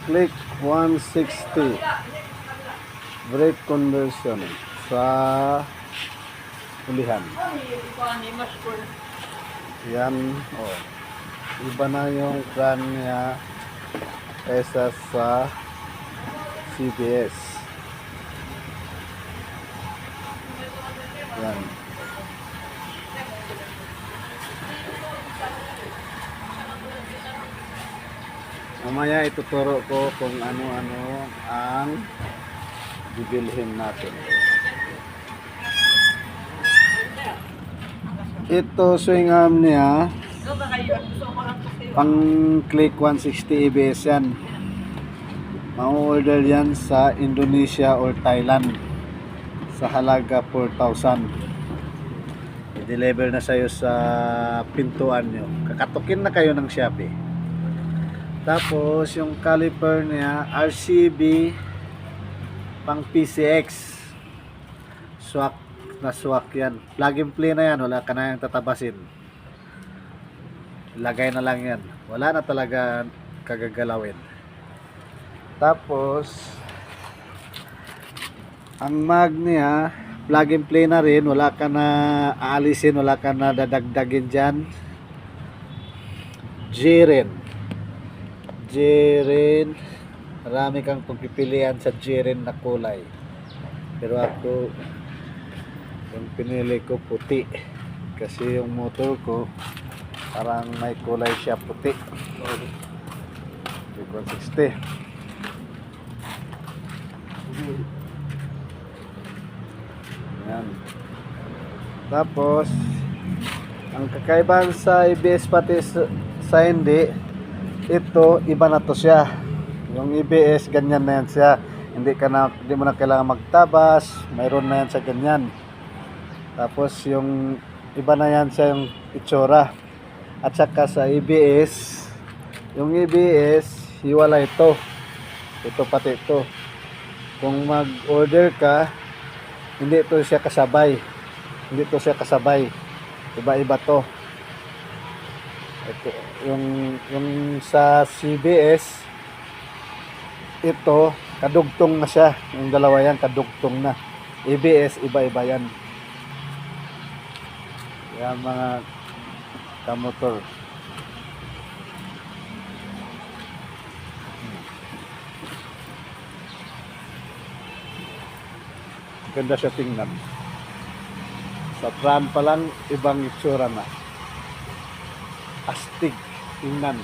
Click 160 brake conversion sa ulihan. Yan, oh. Iba na yung plan niya kaysa sa CBS. Yan. Mamaya ituturo ko kung ano-ano ang bibilhin natin. Ito swing arm niya pang click 160 ABS yan. Ma-order yan sa Indonesia or Thailand sa halaga 4,000. I-deliver na sa'yo sa pintuan nyo. Kakatukin na kayo ng Shopee. Tapos yung caliper niya RCB pang PCX. Swak na swak yan. Plug and play na yan. Wala ka na yung tatabasin. Lagay na lang yan. Wala na talaga kagagalawin. Tapos ang mag niya plug and play na rin. Wala ka na aalisin. Wala ka na dadagdagin dyan. Jiren. Marami kang pagpipilian sa Jiren na kulay. Pero ako yung pinili ko puti kasi yung motor ko parang may kulay siya puti. 160. Yan. Tapos ang kakaibahan sa ABS pati sa hindi, ito iba na to siya. Yung ABS ganyan na yan siya. Hindi mo na kailangan magtabas. Mayroon na yan sa ganyan. Tapos yung iba na yan siya yung itsura. At saka sa ABS, yung ABS hiwala ito. Ito pati ito. Kung mag-order ka, hindi ito siya kasabay. Hindi ito siya kasabay. Iba-iba to. Ito, yung sa CBS, ito kadugtong na siya. Yung dalawa yan kadugtong na. ABS iba-iba yan. Yan mga kamotor. Ganda siya tingnan. Sa front pa lang ibang itsura na. Astig tingnan.